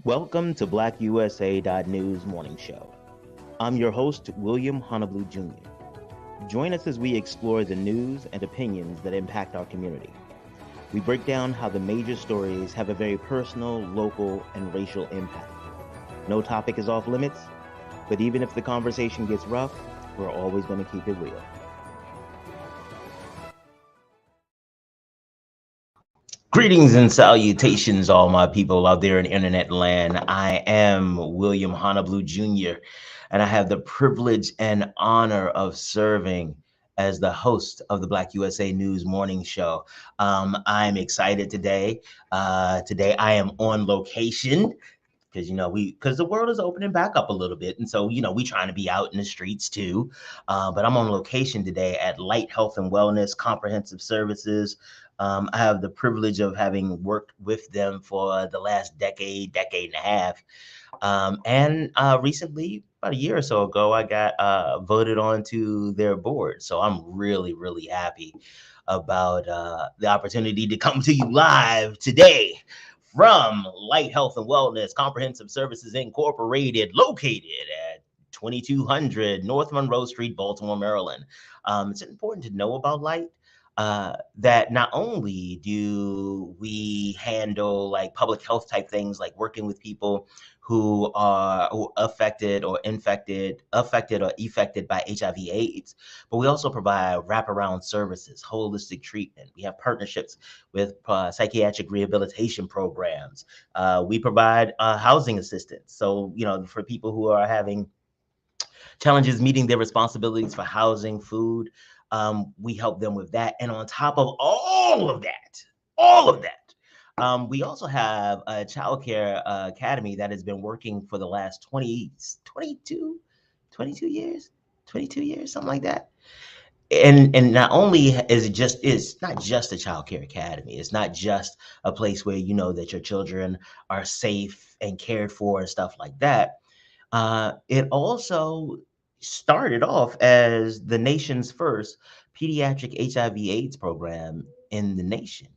Welcome to BlackUSA.news morning show. I'm your host, William Honolulu Jr. Join us as we explore the news and opinions that impact our community. We break down how the major stories have a very personal, local, and racial impact. No topic is off limits, but even if the conversation gets rough, we're always going to keep it real. Greetings and salutations, all my people out there in internet land. I am William Honolulu Jr., and I have the privilege and honor of serving as the host of the Black USA News morning show. I'm excited today. Today I am on location because because the world is opening back up a little bit, and so we trying to be out in the streets too. But I'm on location today at Light Health and Wellness Comprehensive Services. I have the privilege of having worked with them for the last decade and a half. And recently, about a year or so ago, I got voted onto their board. So I'm really, really happy about the opportunity to come to you live today from Light Health and Wellness Comprehensive Services Incorporated, located at 2200 North Monroe Street, Baltimore, Maryland. It's important to know about Light that not only do we handle like public health type things, like working with people who are affected or affected by HIV/AIDS, but we also provide wraparound services, holistic treatment. We have partnerships with psychiatric rehabilitation programs. We provide housing assistance. So, for people who are having challenges meeting their responsibilities for housing, food, we help them with that. And on top of all of that, we also have a childcare academy that has been working for the last 22 years, 22 years, something like that. And not only is it's not just a child care academy. It's not just a place where you know that your children are safe and cared for and stuff like that. It also started off as the nation's first pediatric HIV/AIDS program in the nation.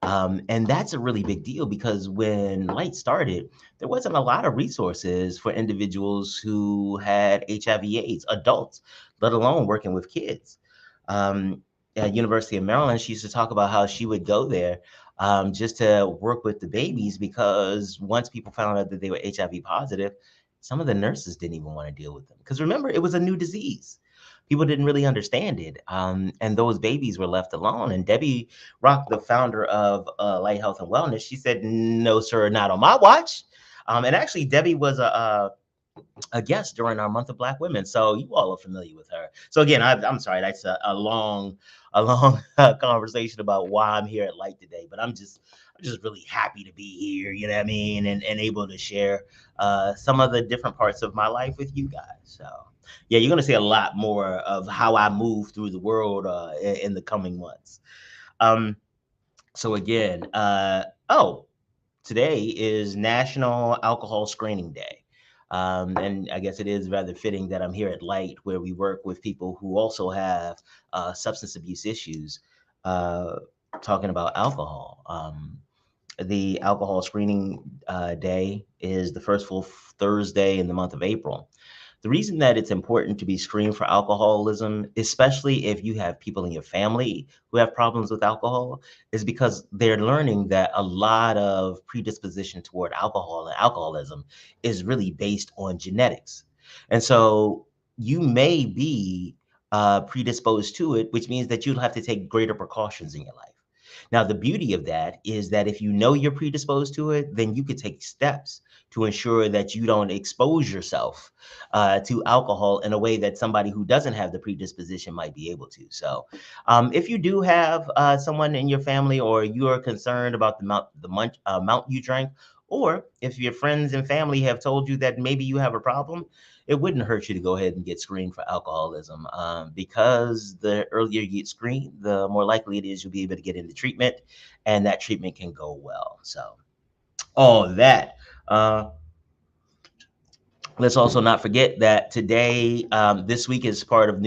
And that's a really big deal because when Light started, there wasn't a lot of resources for individuals who had HIV/AIDS, adults, let alone working with kids. At University of Maryland, she used to talk about how she would go there just to work with the babies because once people found out that they were HIV positive, some of the nurses didn't even want to deal with them because remember, it was a new disease. People didn't really understand it, and those babies were left alone. And Debbie Rock, the founder of Light Health and Wellness, she said, "No, sir, not on my watch." And actually, Debbie was a guest during our month of Black women, so you all are familiar with her. So again, I'm sorry, that's a long conversation about why I'm here at Light today, but I'm just really happy to be here, you know what I mean, and able to share some of the different parts of my life with you guys. So yeah, you're gonna see a lot more of how I move through the world in the coming months. Um, so again, today is National Alcohol Screening Day. And I guess it is rather fitting that I'm here at Light, where we work with people who also have substance abuse issues, uh, talking about alcohol. The alcohol screening day is the first full Thursday in the month of April. The reason that it's important to be screened for alcoholism, especially if you have people in your family who have problems with alcohol, is because they're learning that a lot of predisposition toward alcohol and alcoholism is really based on genetics. And so you may be predisposed to it, which means that you'll have to take greater precautions in your life. Now, the beauty of that is that if you know you're predisposed to it, then you could take steps to ensure that you don't expose yourself to alcohol in a way that somebody who doesn't have the predisposition might be able to. So, if you do have someone in your family, or you are concerned about the amount you drank, or if your friends and family have told you that maybe you have a problem, it wouldn't hurt you to go ahead and get screened for alcoholism, because the earlier you get screened, the more likely it is you'll be able to get into treatment, and that treatment can go well. So, all that. Uh, let's also not forget that today, this week is part of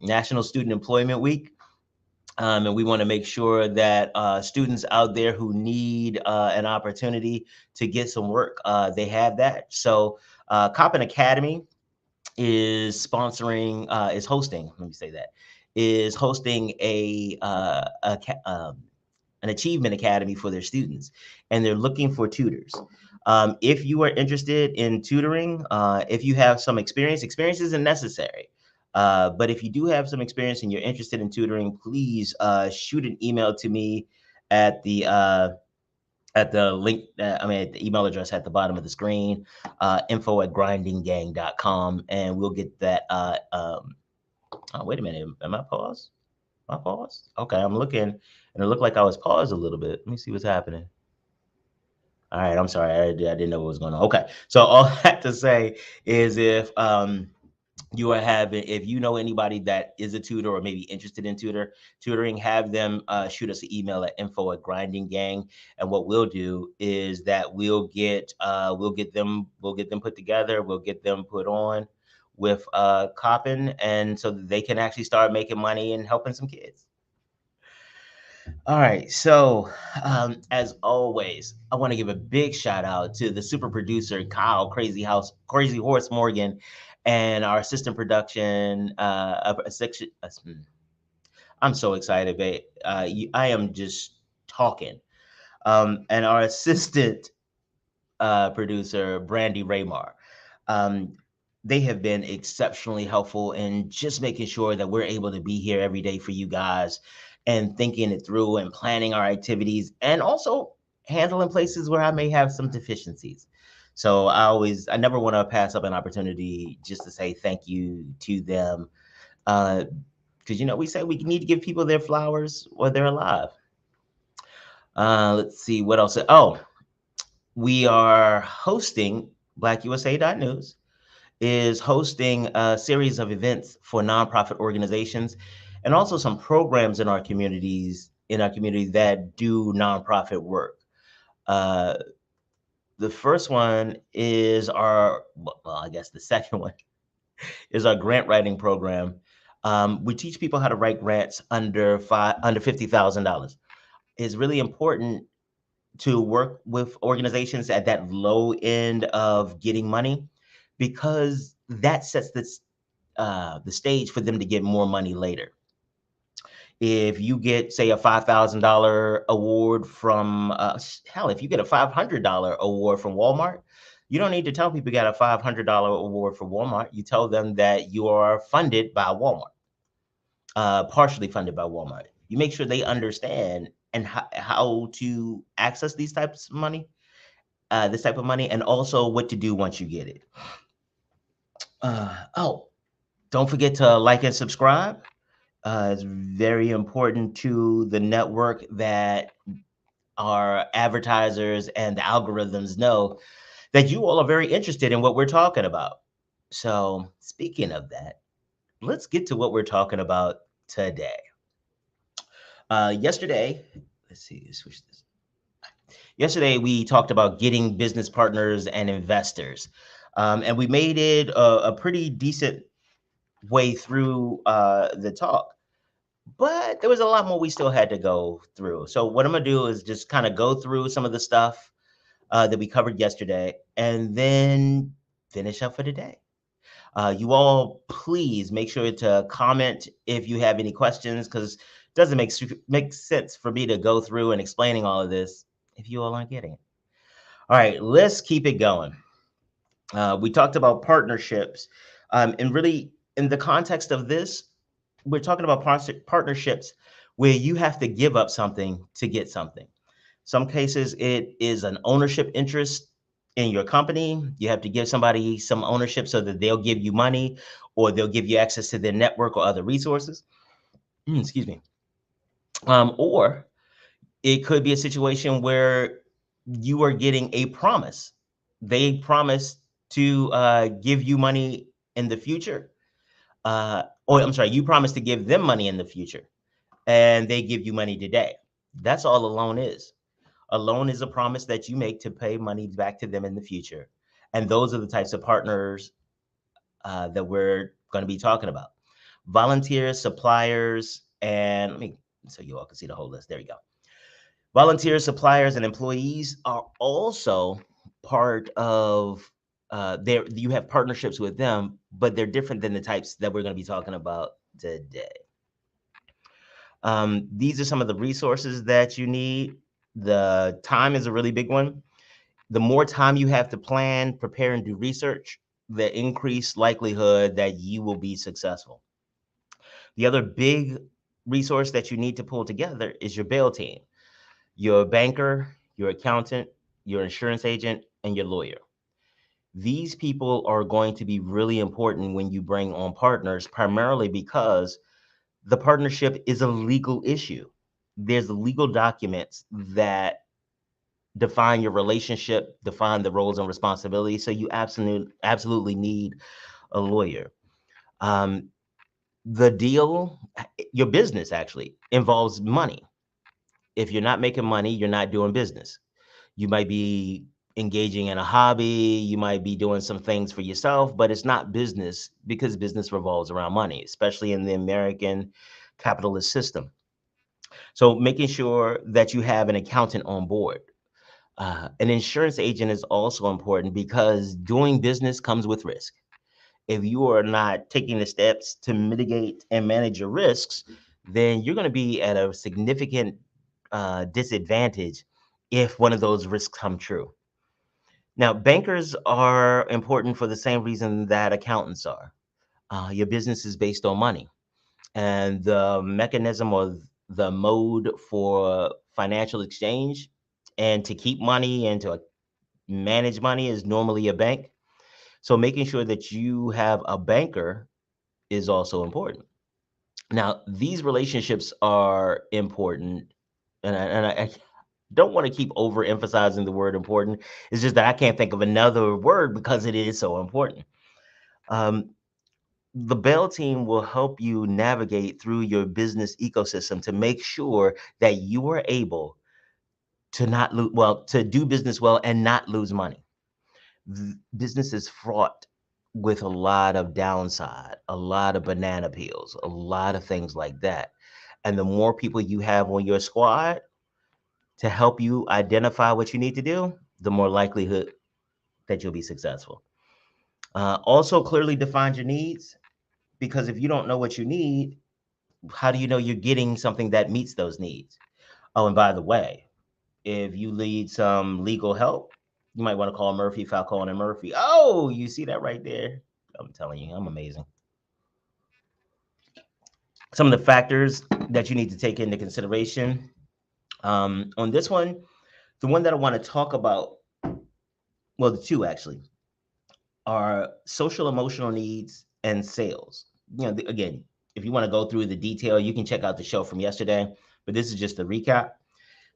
National Student Employment Week. And we want to make sure that students out there who need an opportunity to get some work, they have that. So Coppin Academy is hosting, let me say that, is hosting an achievement academy for their students, and they're looking for tutors. If you are interested in tutoring, if you have some experience isn't necessary. But if you do have some experience and you're interested in tutoring, please shoot an email to me at the link, at the email address at the bottom of the screen, info@grindinggang.com, and we'll get that. Oh, wait a minute. Am I paused? Am I paused? Okay, I'm looking, and it looked like I was paused a little bit. Let me see what's happening. All right, I'm sorry. I didn't know what was going on. Okay, so all I have to say is if you know anybody that is a tutor or maybe interested in tutoring, have them shoot us an email at info@grindinggang, and what we'll do is that we'll get them put together, we'll get them put on with Coppin, and so that they can actually start making money and helping some kids. All right, so as always, I want to give a big shout out to the super producer Kyle Crazy Horse Morgan, and our assistant production section. I'm so excited, babe. I am just talking. And our assistant producer Brandy Raymar. Um, they have been exceptionally helpful in just making sure that we're able to be here every day for you guys and thinking it through and planning our activities and also handling places where I may have some deficiencies. So I never want to pass up an opportunity just to say thank you to them. Because, we say we need to give people their flowers while they're alive. Let's see what else. Oh, we are hosting BlackUSA.news is hosting a series of events for nonprofit organizations and also some programs in our community that do nonprofit work. Uh, the first one is I guess the second one is our grant writing program. We teach people how to write grants under $50,000. It's really important to work with organizations at that low end of getting money because that sets the stage for them to get more money later. If you get, say, a $5,000 award from, hell, if you get a $500 award from Walmart, you don't need to tell people you got a $500 award from Walmart. You tell them that you are funded by Walmart, partially funded by Walmart. You make sure they understand and how to access this type of money, and also what to do once you get it. Oh, don't forget to like and subscribe. It's very important to the network that our advertisers and the algorithms know that you all are very interested in what we're talking about. So, speaking of that, let's get to what we're talking about today. Yesterday, let's see, switch this. Yesterday, we talked about getting business partners and investors, and we made it a pretty decent way through the talk. But there was a lot more we still had to go through. So what I'm gonna do is just kind of go through some of the stuff that we covered yesterday, and then finish up for today. You all, please make sure to comment if you have any questions, because it doesn't make sense for me to go through and explaining all of this if you all aren't getting it. All right, let's keep it going. We talked about partnerships, and really in the context of this, we're talking about partnerships where you have to give up something to get something. Some cases it is an ownership interest in your company. You have to give somebody some ownership so that they'll give you money or they'll give you access to their network or other resources. Excuse me. Or it could be a situation where you are getting a promise. They promise to give you money in the future. Or I'm sorry, you promise to give them money in the future and they give you money today. That's all a loan is. A loan is a promise that you make to pay money back to them in the future. And those are the types of partners that we're going to be talking about. Volunteers, suppliers, and so you all can see the whole list. There you go. Volunteers, suppliers, and employees are also part of there. You have partnerships with them, but they're different than the types that we're going to be talking about today. These are some of the resources that you need. The time is a really big one. The more time you have to plan, prepare, and do research, the increased likelihood that you will be successful. The other big resource that you need to pull together is your bail team, your banker, your accountant, your insurance agent, and your lawyer. These people are going to be really important when you bring on partners, primarily because the partnership is a legal issue. There's legal documents that define your relationship, define the roles and responsibilities. So you absolutely need a lawyer. Um, the deal, your business actually involves money. If you're not making money, you're not doing business. You might be engaging in a hobby, you might be doing some things for yourself, but it's not business because business revolves around money, especially in the American capitalist system. So making sure that you have an accountant on board. An insurance agent is also important because doing business comes with risk. If you are not taking the steps to mitigate and manage your risks, then you're going to be at a significant disadvantage if one of those risks come true. Now, bankers are important for the same reason that accountants are. Your business is based on money, and the mechanism or the mode for financial exchange and to keep money and to manage money is normally a bank. So, making sure that you have a banker is also important. Now, these relationships are important, and I don't want to keep overemphasizing the word important. It's just that I can't think of another word because it is so important. Um, the Bell team will help you navigate through your business ecosystem to make sure that you are able to not lose, well, to do business well and not lose money. Business is fraught with a lot of downside, a lot of banana peels, a lot of things like that. And the more people you have on your squad to help you identify what you need to do, the more likelihood that you'll be successful. Also, clearly define your needs because if you don't know what you need, how do you know you're getting something that meets those needs? Oh, and by the way, if you need some legal help, you might want to call Murphy, Falcone, and Murphy. Oh, you see that right there? I'm telling you, I'm amazing. Some of the factors that you need to take into consideration. On this one, the one that I want to talk about, well, the two actually, are social emotional needs and sales. Again, if you want to go through the detail, you can check out the show from yesterday, but this is just a recap.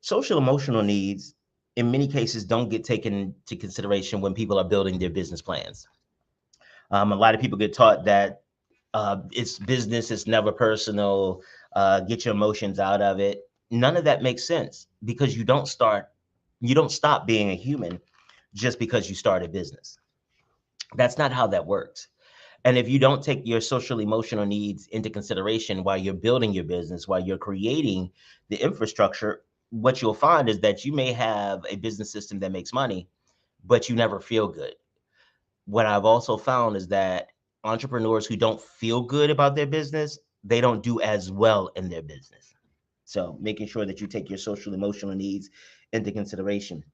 Social emotional needs, in many cases, don't get taken into consideration when people are building their business plans. A lot of people get taught that it's business, it's never personal, get your emotions out of it. None of that makes sense because you don't stop being a human just because you start a business. That's not how that works. And if you don't take your social emotional needs into consideration while you're building your business, while you're creating the infrastructure, what you'll find is that you may have a business system that makes money, but you never feel good. What I've also found is that entrepreneurs who don't feel good about their business, they don't do as well in their business. So making sure that you take your social emotional needs into consideration.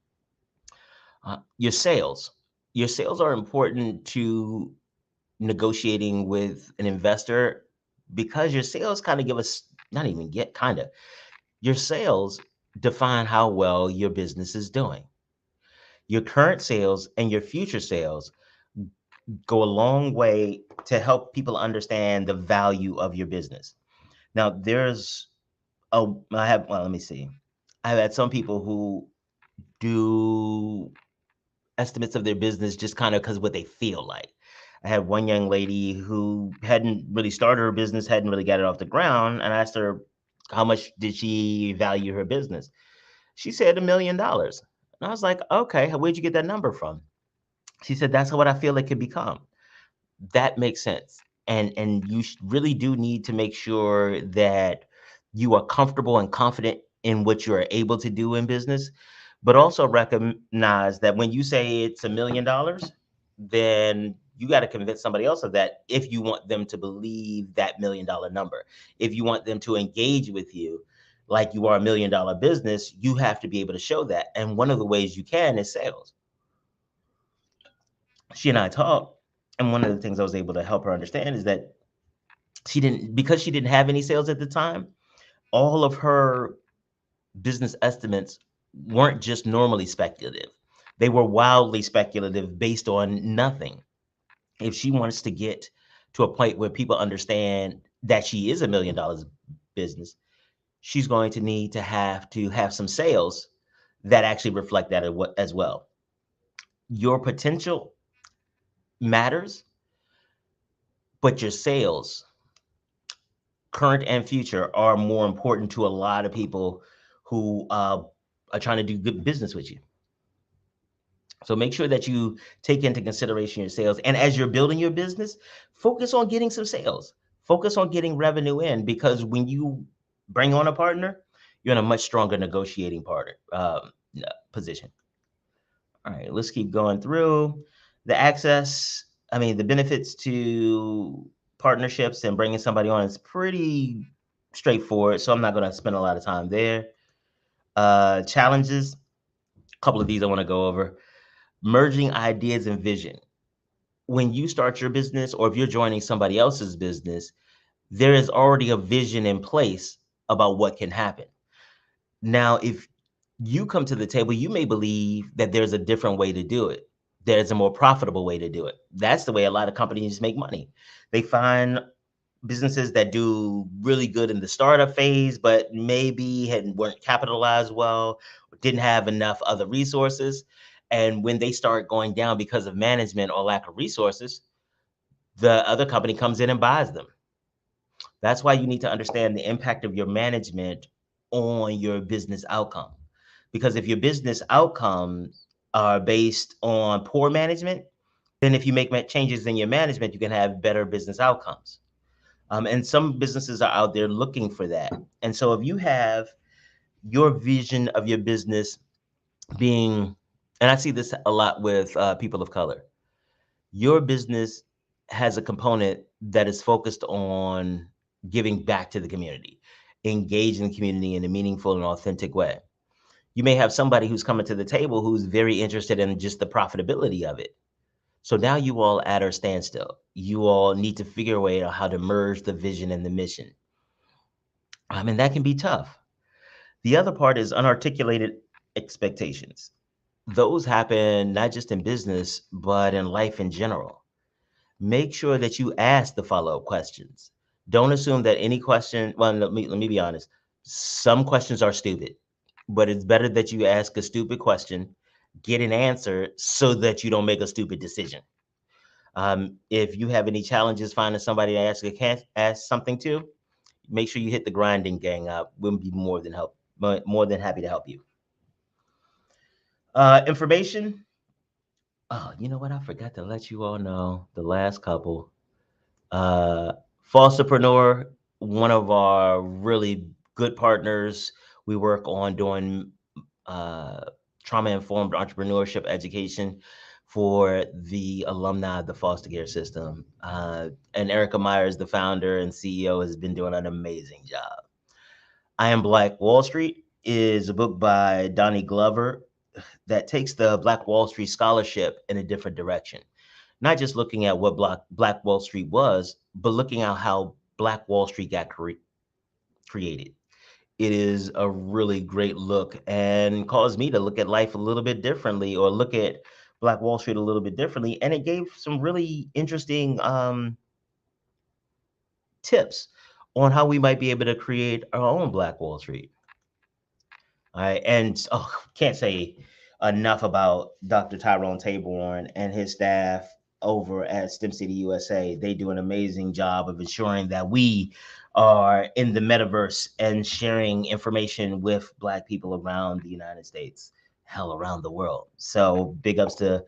Your sales. Your sales are important to negotiating with an investor because your sales kind of give us, not even get kind of, your sales define how well your business is doing. Your current sales and your future sales go a long way to help people understand the value of your business. Now, well, let me see. I've had some people who do estimates of their business just kind of because what they feel like. I had one young lady who hadn't really started her business, hadn't really got it off the ground, and I asked her how much did she value her business. She said $1 million, and I was like, okay, where'd you get that number from? She said that's what I feel it could become. That makes sense, and you really do need to make sure that you are comfortable and confident in what you are able to do in business, but also recognize that when you say it's $1 million, then you got to convince somebody else of that if you want them to believe that $1 million number. If you want them to engage with you like you are $1 million business, you have to be able to show that. And one of the ways you can is sales. She and I talked, and one of the things I was able to help her understand is that because she didn't have any sales at the time, all of her business estimates weren't just normally speculative. They were wildly speculative based on nothing. If she wants to get to a point where people understand that she is $1 million business, she's going to need to have some sales that actually reflect that as well. Your potential matters, but your sales, current and future, are more important to a lot of people who are trying to do good business with you. So make sure that you take into consideration your sales. And as you're building your business, focus on getting some sales. Focus on getting revenue in, because when you bring on a partner, you're in a much stronger negotiating partner position. All right, let's keep going through the access. I mean, the benefits to partnerships and bringing somebody on is pretty straightforward. So I'm not going to spend a lot of time there. Challenges, a couple of these I want to go over. Merging ideas and vision. When you start your business, or if you're joining somebody else's business, there is already a vision in place about what can happen. Now, if you come to the table, you may believe that there's a different way to do it. There's a more profitable way to do it. That's the way a lot of companies make money. They find businesses that do really good in the startup phase, but maybe weren't capitalized well, didn't have enough other resources. And when they start going down because of management or lack of resources, the other company comes in and buys them. That's why you need to understand the impact of your management on your business outcome. Because if your business outcomes are based on poor management, then if you make changes in your management, you can have better business outcomes. And some businesses are out there looking for that. And so if you have your vision of your business being, and I see this a lot with people of color, your business has a component that is focused on giving back to the community, engage in the community in a meaningful and authentic way. You may have somebody who's coming to the table who's very interested in just the profitability of it. So now you all at a standstill. You all need to figure a way out how to merge the vision and the mission. I mean, that can be tough. The other part is unarticulated expectations. Those happen not just in business, but in life in general. Make sure that you ask the follow-up questions. Don't assume that any question, well, let me be honest. Some questions are stupid, but it's better that you ask a stupid question, get an answer so that you don't make a stupid decision. If you have any challenges finding somebody to ask something to, make sure you hit the grinding gang up. We'll be more than happy to help you. Information. Oh, you know what? I forgot to let you all know the last couple. Uh, Falsipreneur, one of our really good partners. We work on doing uh, trauma-informed entrepreneurship education for the alumni of the foster care system. And Erica Myers, the founder and CEO, has been doing an amazing job. I Am Black Wall Street is a book by Donnie Glover that takes the Black Wall Street scholarship in a different direction. Not just looking at what Black Wall Street was, but looking at how Black Wall Street got created. It is a really great look and caused me to look at life a little bit differently, or look at Black Wall Street a little bit differently. And it gave some really interesting tips on how we might be able to create our own Black Wall Street. All right, and can't say enough about Dr. Tyrone Taborn and his staff over at STEM City USA. They do an amazing job of ensuring that we are in the metaverse and sharing information with Black people around the United States, hell, around the world. So big ups to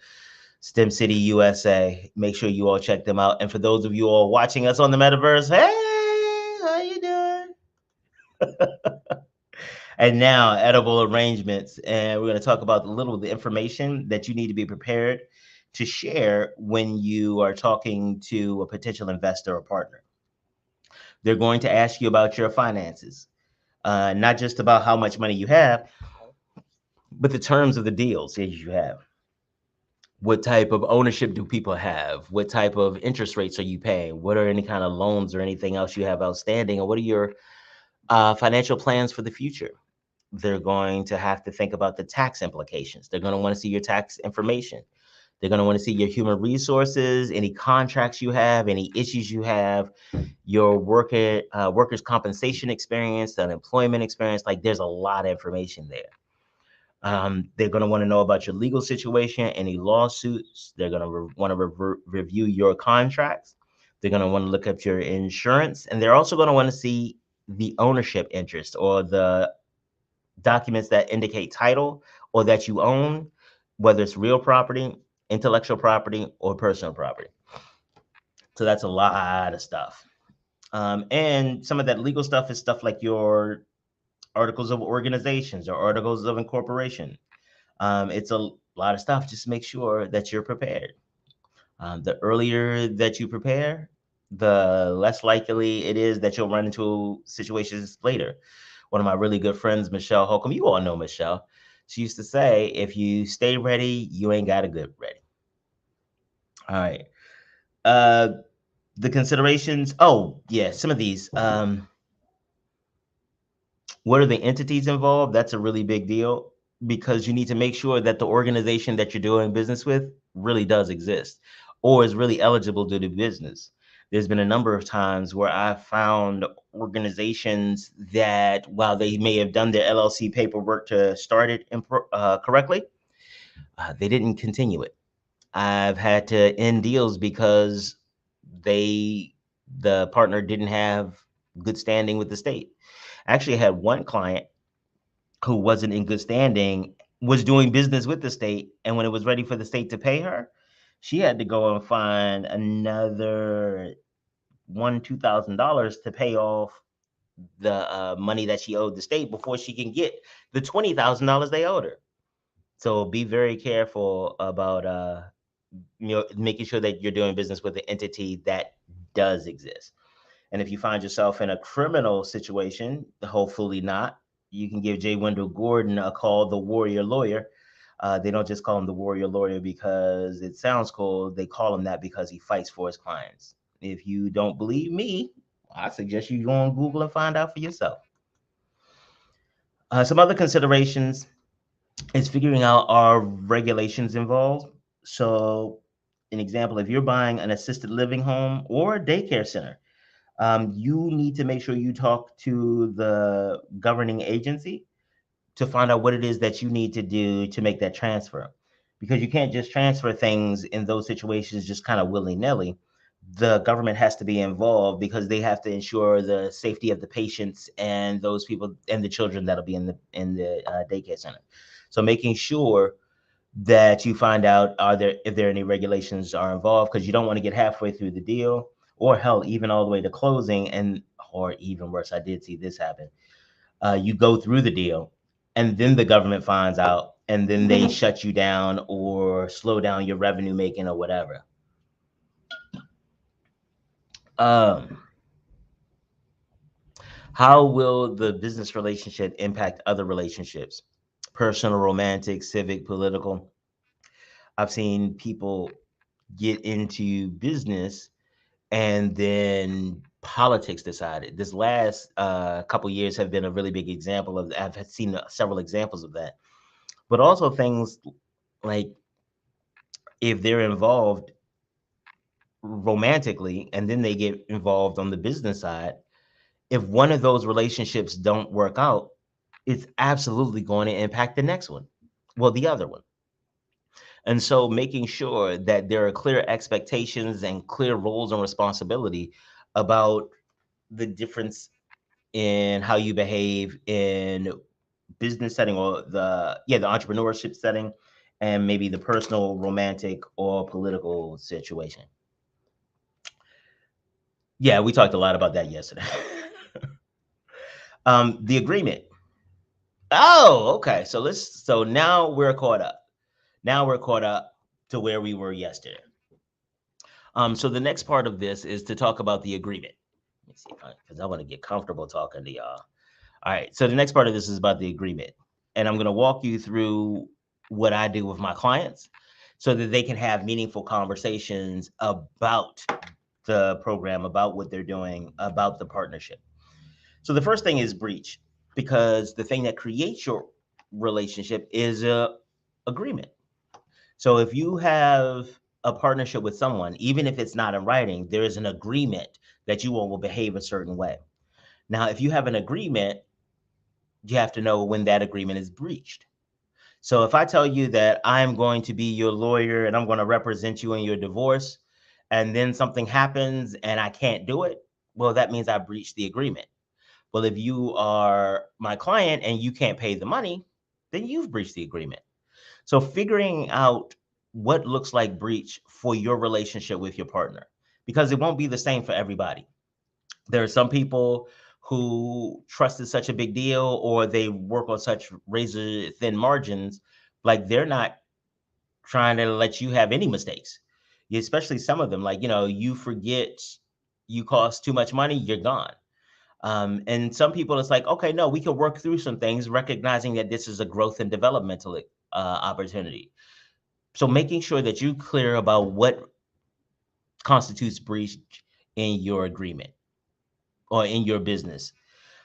STEM City USA. Make sure you all check them out. And for those of you all watching us on the metaverse, hey, how you doing? And now, edible arrangements. And we're going to talk about a little of the information that you need to be prepared to share when you are talking to a potential investor or partner. They're going to ask you about your finances, not just about how much money you have, but the terms of the deals that you have. What type of ownership do people have? What type of interest rates are you paying? What are any kind of loans or anything else you have outstanding? And what are your financial plans for the future? They're going to have to think about the tax implications. They're going to want to see your tax information. They're going to want to see your human resources, any contracts you have, any issues you have, your workers' compensation experience, the unemployment experience. Like there's a lot of information there. They're going to want to know about your legal situation, any lawsuits. They're going to want to review your contracts. They're going to want to look up your insurance. And they're also going to want to see the ownership interest or the documents that indicate title or that you own, whether it's real property, intellectual property, or personal property. So that's a lot of stuff. And some of that legal stuff is stuff like your articles of organizations or articles of incorporation. It's a lot of stuff. Just make sure that you're prepared. The earlier that you prepare, the less likely it is that you'll run into situations later. One of my really good friends, Michelle Holcomb, you all know Michelle. She used to say, if you stay ready, you ain't got a good ready. All right. Uh, the considerations. Oh, yeah, some of these. What are the entities involved? That's a really big deal because you need to make sure that the organization that you're doing business with really does exist or is really eligible to do business. There's been a number of times where I've found organizations that, while they may have done their LLC paperwork to start it correctly, they didn't continue it. I've had to end deals because the partner didn't have good standing with the state. I actually had one client who wasn't in good standing, was doing business with the state, and when it was ready for the state to pay her, she had to go and find another $2,000 to pay off the money that she owed the state before she can get the $20,000 they owed her. So be very careful about making sure that you're doing business with an entity that does exist. And if you find yourself in a criminal situation, hopefully not, you can give J. Wendell Gordon a call, the Warrior Lawyer. They don't just call him the Warrior Lawyer because it sounds cool. They call him that because he fights for his clients. If you don't believe me, I suggest you go on Google and find out for yourself. Some other considerations is figuring out are regulations involved. So, an example, if you're buying an assisted living home or a daycare center, you need to make sure you talk to the governing agency to find out what it is that you need to do to make that transfer. Because you can't just transfer things in those situations just kind of willy-nilly. The government has to be involved because they have to ensure the safety of the patients and those people and the children that'll be in the daycare center. So making sure that you find out if there are any regulations are involved, because you don't want to get halfway through the deal or hell even all the way to closing, and or even worse, I did see this happen. You go through the deal and then the government finds out and then they shut you down or slow down your revenue making or whatever. um how will the business relationship impact other relationships, personal, romantic, civic, political? I've seen people get into business and then politics decided. This last couple years have been a really big example of. I've seen several examples of that, but also things like if they're involved romantically and then they get involved on the business side, if one of those relationships don't work out, it's absolutely going to impact the next one, well, the other one. And so making sure that there are clear expectations and clear roles and responsibility about the difference in how you behave in business setting or the entrepreneurship setting and maybe the personal, romantic, or political situation. Yeah, we talked a lot about that yesterday. The agreement. Oh, okay. So now we're caught up. Now we're caught up to where we were yesterday. So the next part of this is to talk about the agreement. Let me see, because I want to get comfortable talking to y'all. All right. So the next part of this is about the agreement, and I'm going to walk you through what I do with my clients, so that they can have meaningful conversations about the program, about what they're doing, about the partnership. So the first thing is breach, because the thing that creates your relationship is a agreement. So if you have a partnership with someone, even if it's not in writing, there is an agreement that you all will behave a certain way. Now, if you have an agreement, you have to know when that agreement is breached. So if I tell you that I'm going to be your lawyer and I'm going to represent you in your divorce, and then something happens and I can't do it, well, that means I breached the agreement. Well, if you are my client and you can't pay the money, then you've breached the agreement. So figuring out what looks like breach for your relationship with your partner, because it won't be the same for everybody. There are some people who trust is such a big deal, or they work on such razor thin margins, like they're not trying to let you have any mistakes. Especially some of them, like, you forget you cost too much money, you're gone. And some people, it's like, okay, no, we can work through some things, recognizing that this is a growth and developmental opportunity. So making sure that you clear about what constitutes breach in your agreement or in your business.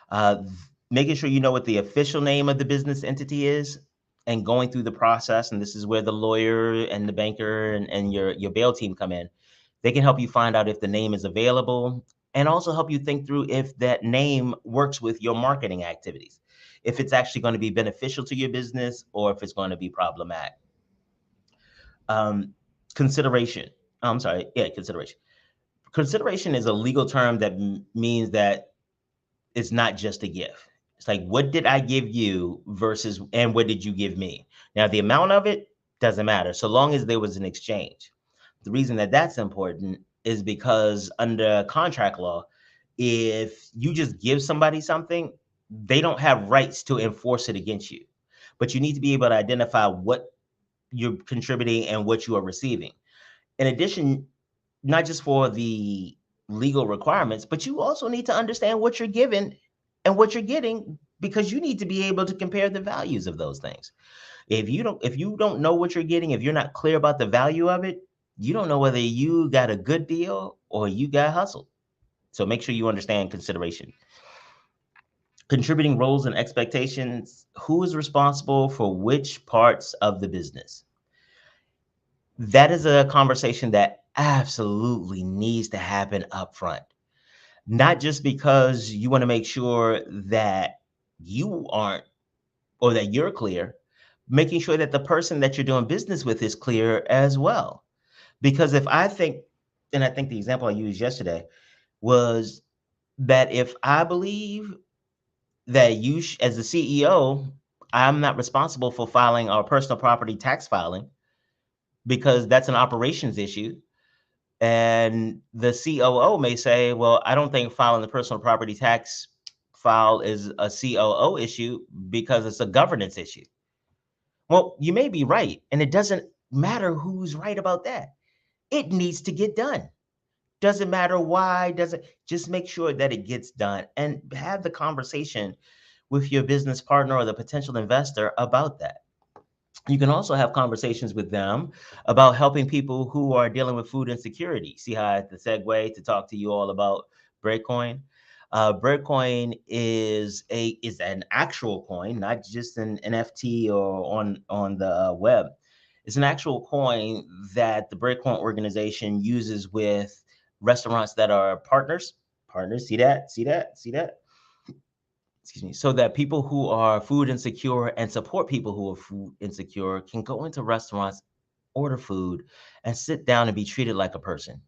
Uh, Making sure you know what the official name of the business entity is, and going through the process. And this is where the lawyer and the banker and your bail team come in. They can help you find out if the name is available, and also help you think through if that name works with your marketing activities, if it's actually going to be beneficial to your business or if it's going to be problematic. Um, Consideration. I'm sorry. Yeah, consideration. Consideration is a legal term that means that it's not just a gift. It's like, what did I give you versus, and what did you give me? Now, the amount of it doesn't matter so long as there was an exchange. The reason that that's important is because under contract law, if you just give somebody something, they don't have rights to enforce it against you. But you need to be able to identify what you're contributing and what you are receiving. In addition, not just for the legal requirements, but you also need to understand what you're given and what you're getting, because you need to be able to compare the values of those things. If you don't know what you're getting, if you're not clear about the value of it, you don't know whether you got a good deal or you got hustled. So make sure you understand consideration. Contributing roles and expectations. Who is responsible for which parts of the business? That is a conversation that absolutely needs to happen up front. Not just because you want to make sure that you aren't, or that you're clear, making sure that the person that you're doing business with is clear as well. Because if I think, and I think the example I used yesterday was that if I believe that as the CEO, I'm not responsible for filing our personal property tax filing because that's an operations issue. And the COO may say, well, I don't think filing the personal property tax file is a COO issue because it's a governance issue. Well, you may be right. And it doesn't matter who's right about that. It needs to get done. Doesn't matter why, doesn't, just make sure that it gets done and have the conversation with your business partner or the potential investor about that. You can also have conversations with them about helping people who are dealing with food insecurity. See how I had the segue to talk to you all about Breadcoin? Breadcoin is an actual coin, not just an NFT or on the web. It's an actual coin that the Breadcoin organization uses with restaurants that are partners. Partners, see that? See that? See that? Excuse me, so that people who are food insecure and support people who are food insecure can go into restaurants, order food, and sit down and be treated like a person.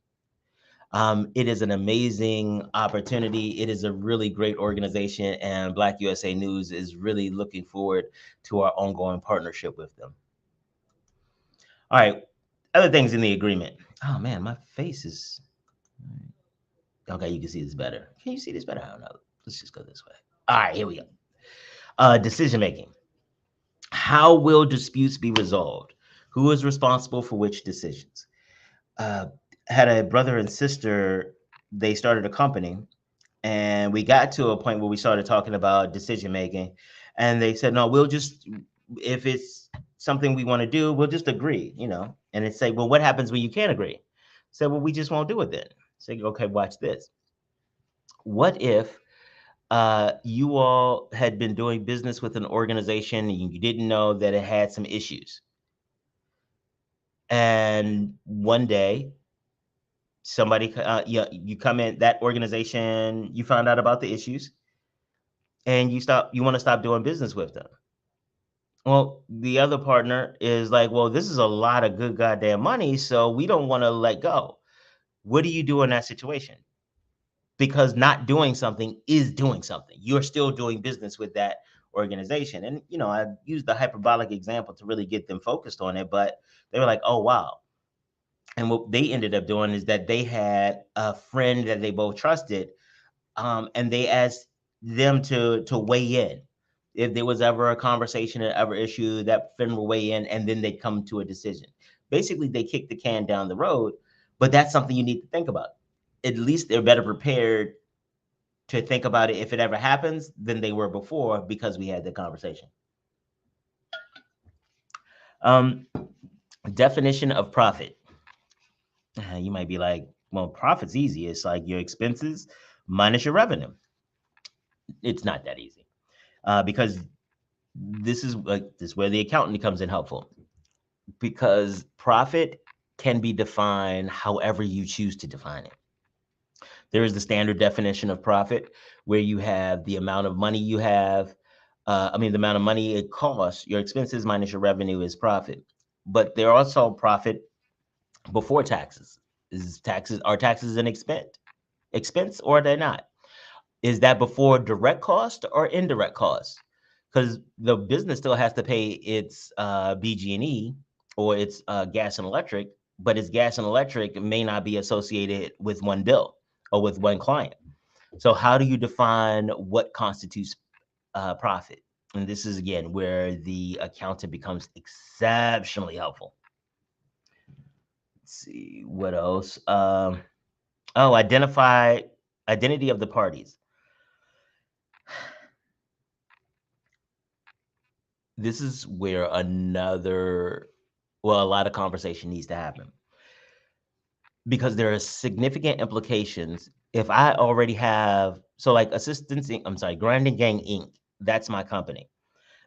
It is an amazing opportunity. It is a really great organization, and Black USA News is really looking forward to our ongoing partnership with them. All right, other things in the agreement. Oh man, my face is okay. You can see this better. Can you see this better? I don't know. Let's just go this way. All right, here we go. Decision making. How will disputes be resolved? Who is responsible for which decisions? Uh, had a brother and sister. They started a company, and we got to a point where we started talking about decision making, and they said, "No, we'll just if it's something we want to do, we'll just agree." And it's like, "Well, what happens when you can't agree?" Said, "Well, we just won't do it then." Say, "Okay, watch this. What if you all had been doing business with an organization and you didn't know that it had some issues, and one day somebody you come in that organization, you found out about the issues, and you want to stop doing business with them. Well, the other partner is like, well, this is a lot of good goddamn money, so we don't want to let go. What do you do in that situation? Because not doing something is doing something. You're still doing business with that organization. And I used the hyperbolic example to really get them focused on it, but they were like, oh wow. And what they ended up doing is that they had a friend that they both trusted, and they asked them to weigh in. If there was ever a conversation or ever issue, that friend will weigh in, and then they'd come to a decision. Basically, they kick the can down the road, but that's something you need to think about. At least they're better prepared to think about it if it ever happens than they were before, because we had the conversation. Um, Definition of profit. You might be like, well, profit's easy. It's like your expenses minus your revenue. It's not that easy, because this is where the accountant comes in helpful, because profit can be defined however you choose to define it. There is the standard definition of profit, where you have the amount of money you have. The amount of money it costs, your expenses minus your revenue is profit. But there are also profit before taxes. Are taxes an expense, or are they not? Is that before direct cost or indirect cost? Because the business still has to pay its BG&E, or its gas and electric, but its gas and electric may not be associated with one bill or with one client. So how do you define what constitutes profit? And this is again where the accountant becomes exceptionally helpful. Let's see what else. Identify identity of the parties. This is where a lot of conversation needs to happen, because there are significant implications. If I already have, so like Assistance Inc., I'm sorry, Grinding Gang Inc., that's my company.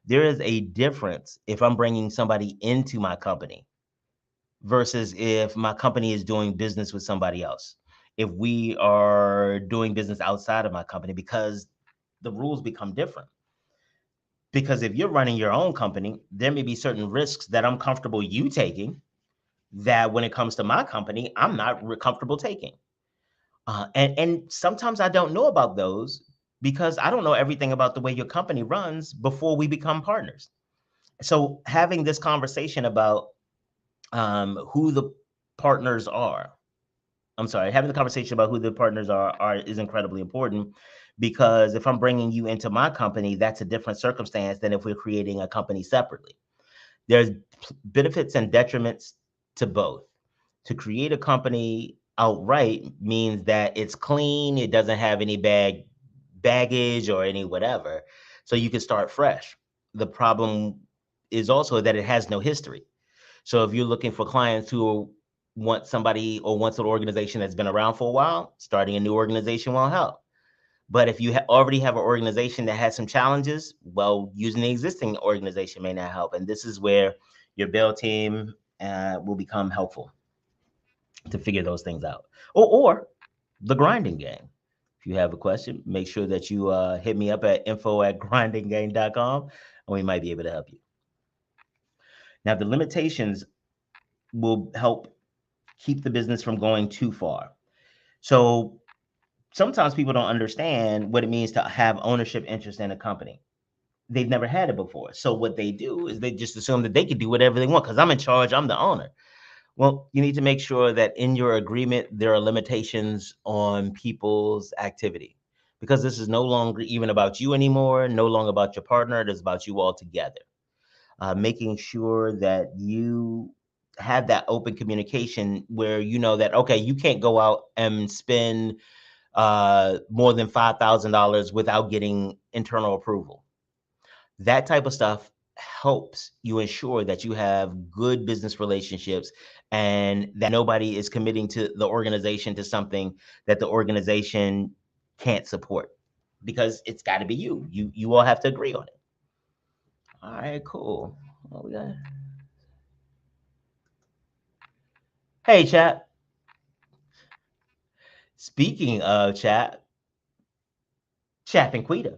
There is a difference if I'm bringing somebody into my company versus if my company is doing business with somebody else. If we are doing business outside of my company, because the rules become different. Because if you're running your own company, there may be certain risks that I'm comfortable you taking that when it comes to my company, I'm not comfortable taking. And sometimes I don't know about those, because I don't know everything about the way your company runs before we become partners. So having this conversation about who the partners are, having the conversation about who the partners are is incredibly important, because if I'm bringing you into my company, that's a different circumstance than if we're creating a company separately. There's benefits and detriments to both. To create a company outright means that it's clean, it doesn't have any baggage or any whatever, so you can start fresh. The problem is also that it has no history. So if you're looking for clients who want somebody or wants an organization that's been around for a while, starting a new organization won't help. But if you already have an organization that has some challenges, well, using the existing organization may not help. And this is where your build team will become helpful to figure those things out. Or the grinding game. If you have a question, make sure that you hit me up at info@grindinggang.com, and we might be able to help you. Now, the limitations will help keep the business from going too far. So sometimes people don't understand what it means to have ownership interest in a company. They've never had it before. So what they do is they just assume that they can do whatever they want because I'm in charge, I'm the owner. Well, you need to make sure that in your agreement, there are limitations on people's activity. because this is no longer even about you anymore, no longer about your partner. It is about you all together. Making sure that you have that open communication where you know that, okay, you can't go out and spend more than $5,000 without getting internal approval. That type of stuff helps you ensure that you have good business relationships and that nobody is committing to the organization to something that the organization can't support, because it's got to be you. You all have to agree on it. All right, cool. What we got? Hey, chat. Speaking of chat, Chap and Quita,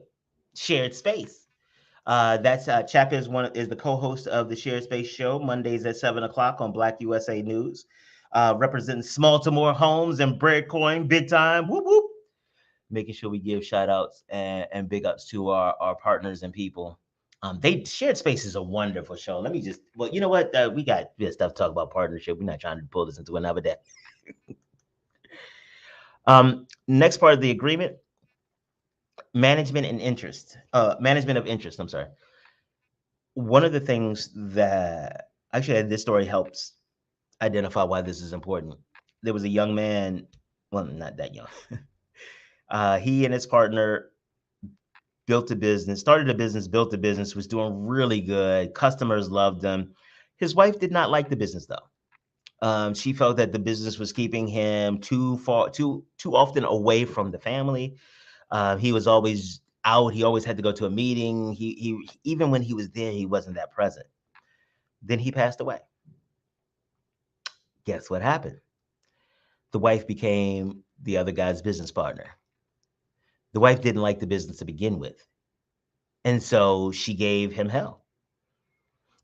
shared space. That's Chap is the co-host of the Shared Space show Mondays at 7 o'clock on Black USA News, representing Baltimore homes and Breadcoin big time. Whoop whoop. Making sure we give shout outs and big ups to our partners and people. They Shared Space is a wonderful show. Let me just, well, you know what? We got stuff to talk about partnership. We're not trying to pull this into another day. Next part of the agreement, management of interest. I'm sorry. One of the things that actually this story helps identify why this is important. There was a young man, well, not that young. He and his partner started a business, built a business, was doing really good. Customers loved them. His wife did not like the business though. She felt that the business was keeping him too often away from the family. He was always out. He always had to go to a meeting. He even when he was there, he wasn't that present. Then he passed away. Guess what happened? The wife became the other guy's business partner. The wife didn't like the business to begin with, and so she gave him hell.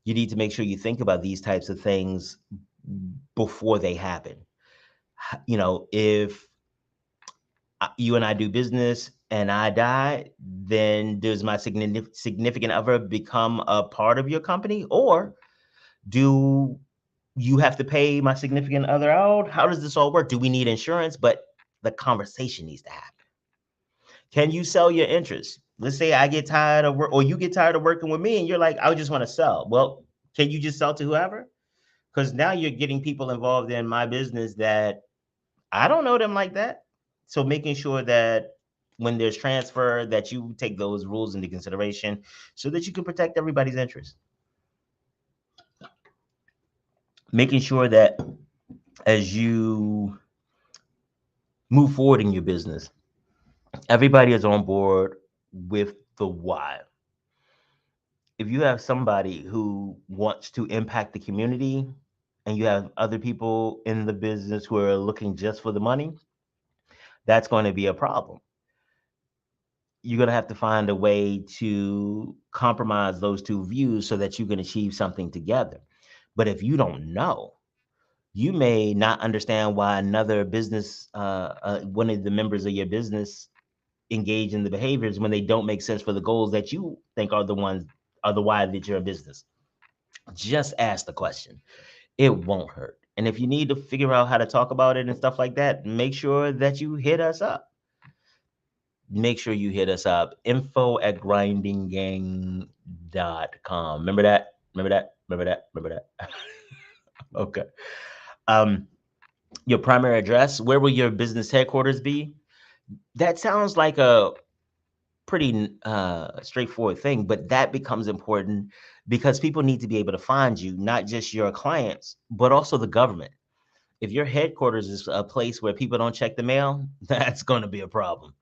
You need to make sure you think about these types of things before they happen. You know, if you and I do business and I die, then does my significant other become a part of your company? Or do you have to pay my significant other out? How does this all work? Do we need insurance? But the conversation needs to happen. Can you sell your interest? Let's say I get tired of work, or you get tired of working with me, and you're like, I just want to sell. Well, can you just sell to whoever? Because now you're getting people involved in my business that I don't know them like that. So making sure that when there's transfer, that you take those rules into consideration so that you can protect everybody's interest. Making sure that as you move forward in your business, everybody is on board with the why. If you have somebody who wants to impact the community and you have other people in the business who are looking just for the money, that's going to be a problem. You're going to have to find a way to compromise those two views so that you can achieve something together. But if you don't know, you may not understand why another business, one of the members of your business, engage in the behaviors when they don't make sense for the goals that you think are the why that you're a business. Just ask the question. It won't hurt. And if you need to figure out how to talk about it and stuff like that, make sure that you hit us up. Make sure you hit us up. info@grindinggang.com. Remember that? Remember that? Remember that? Remember that? Okay. Um, your primary address, where will your business headquarters be? That sounds like a pretty straightforward thing, but that becomes important because people need to be able to find you, not just your clients, but also the government. If your headquarters is a place where people don't check the mail, that's going to be a problem.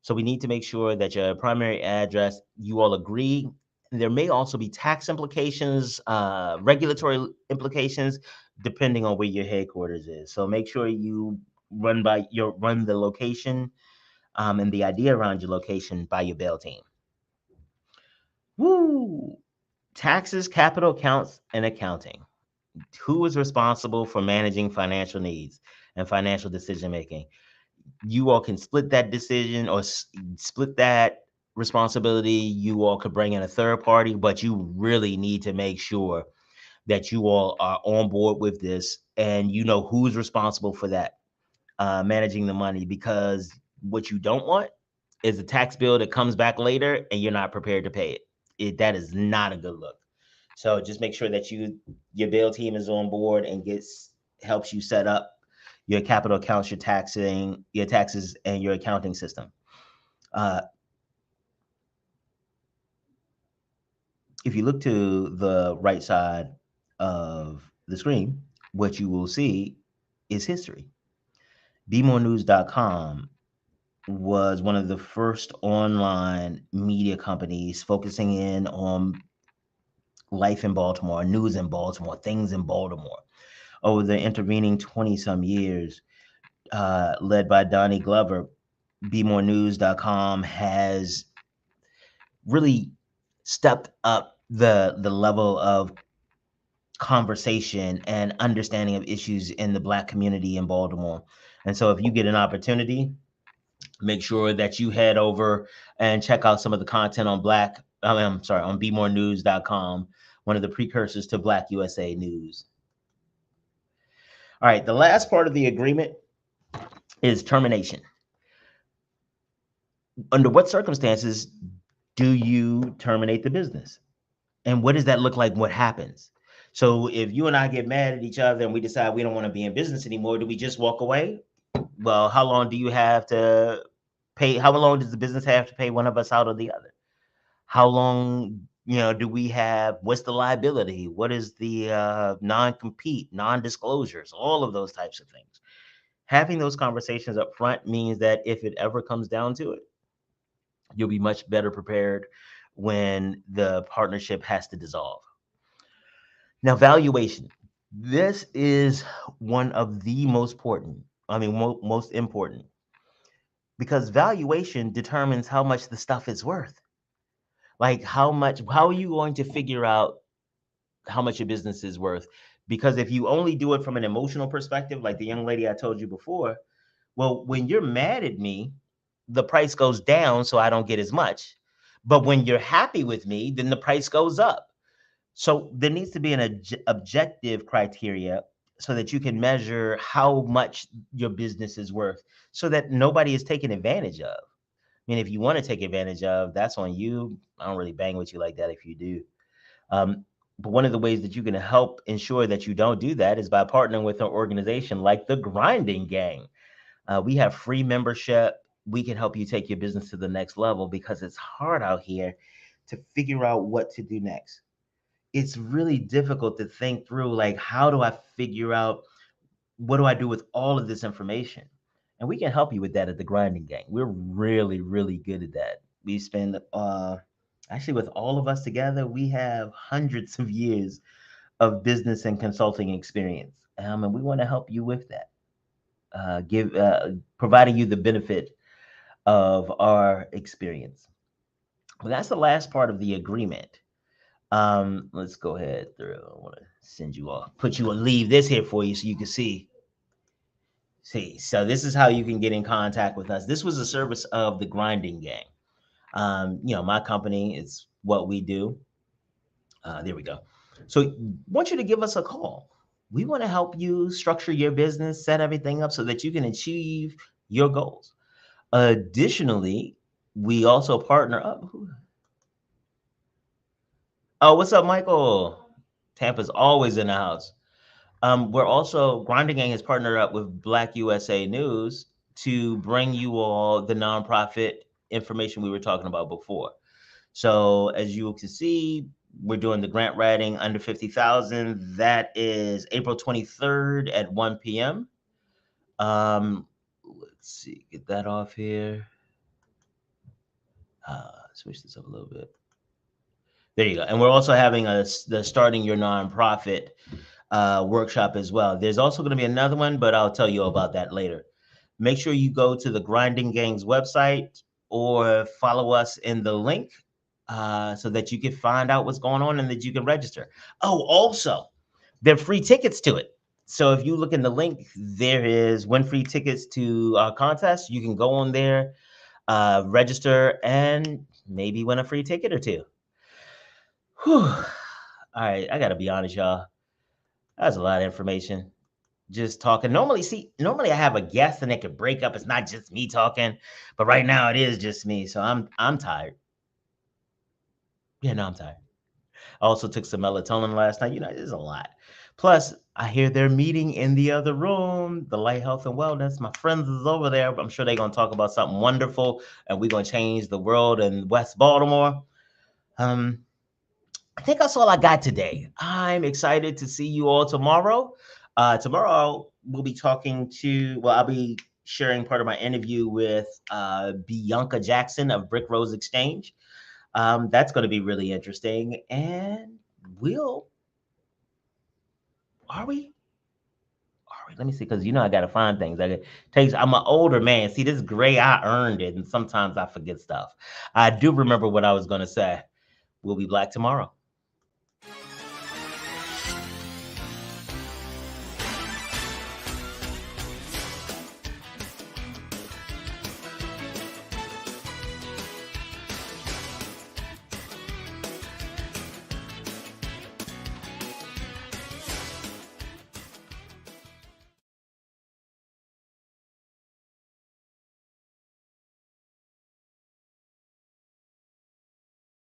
So we need to make sure that your primary address, you all agree. There may also be tax implications, regulatory implications, depending on where your headquarters is. So make sure you run the location and the idea around your location by your bail team. Woo! Taxes, capital accounts, and accounting. Who is responsible for managing financial needs and financial decision making? You all can split that decision or split that responsibility. You all could bring in a third party, but you really need to make sure that you all are on board with this and you know who's responsible for that, managing the money, because what you don't want is a tax bill that comes back later and you're not prepared to pay it. That is not a good look. So just make sure that your bill team is on board and helps you set up your capital accounts, your taxes, and your accounting system. Uh, if you look to the right side of the screen, what you will see is history. BMoreNews.com was one of the first online media companies focusing in on life in Baltimore, news in Baltimore, things in Baltimore. Over the intervening 20 some years, led by Donnie Glover, BMoreNews.com has really stepped up the level of conversation and understanding of issues in the Black community in Baltimore. And so if you get an opportunity, make sure that you head over and check out some of the content on on BMoreNews.com, one of the precursors to BlackUSA.news. All right, the last part of the agreement is termination. Under what circumstances do you terminate the business? And what does that look like? What happens? So if you and I get mad at each other and we decide we don't want to be in business anymore, do we just walk away? Well, how long do you have to pay? How long does the business have to pay one of us out or the other? How long, do we have? What's the liability? What is the non-compete, non-disclosures, all of those types of things? Having those conversations up front means that if it ever comes down to it, you'll be much better prepared when the partnership has to dissolve. Now, valuation. This is one of the most important, most important, because valuation determines how much the stuff is worth. Like how are you going to figure out how much your business is worth? Because if you only do it from an emotional perspective, like the young lady I told you before, well, when you're mad at me, the price goes down, so I don't get as much. But when you're happy with me, then the price goes up. So there needs to be an objective criteria so that you can measure how much your business is worth so that nobody is taken advantage of. I mean, if you want to take advantage of, that's on you. I don't really bang with you like that if you do. But one of the ways that you can help ensure that you don't do that is by partnering with an organization like the Grinding Gang. We have free membership. We can help you take your business to the next level because it's hard out here to figure out what to do next. It's really difficult to think through, like, how do I figure out what do I do with all of this information? And we can help you with that at the Grinding Gang. We're really, really good at that. We spend, actually, with all of us together, we have hundreds of years of business and consulting experience. And we want to help you with that, providing you the benefit of our experience. Well, that's the last part of the agreement. Let's go ahead through. I want to send you off, leave this here for you so you can see. So this is how you can get in contact with us. This was a service of the Grinding Gang. My company is what we do. There we go. So I want you to give us a call. We want to help you structure your business, set everything up so that you can achieve your goals. Additionally, we also partner up. Oh, what's up, Michael? Tampa's always in the house. We're also, Grinding Gang has partnered up with BlackUSA.news to bring you all the nonprofit information we were talking about before. So as you can see, we're doing the grant writing under 50,000. That is April 23rd at 1 p.m. Let's see, get that off here. Switch this up a little bit. There you go. And we're also having the Starting Your Nonprofit workshop as well. There's also going to be another one, but I'll tell you about that later. Make sure you go to the Grinding Gang's website or follow us in the link so that you can find out what's going on and that you can register. Oh, also, there are free tickets to it. So if you look in the link, there is win free tickets to our contest. You can go on there, register, and maybe win a free ticket or two. Whew. All right, I got to be honest, y'all. That's a lot of information. just talking. Normally I have a guest and it could break up. It's not just me talking, but right now it is just me. So I'm tired. Yeah, no, I'm tired. I also took some melatonin last night. There's a lot. Plus, I hear they're meeting in the other room, the Light Health and Wellness. My friends is over there. I'm sure they're gonna talk about something wonderful, and we're gonna change the world in West Baltimore. Um, I think that's all I got today. I'm excited to see you all tomorrow. Tomorrow we'll be I'll be sharing part of my interview with Bianca Jackson of Brick Rose Exchange. That's going to be really interesting. And we'll, are we? All right, let me see, because I got to find things. I'm an older man. See, this gray, I earned it, and sometimes I forget stuff. I do remember what I was going to say. We'll be black tomorrow.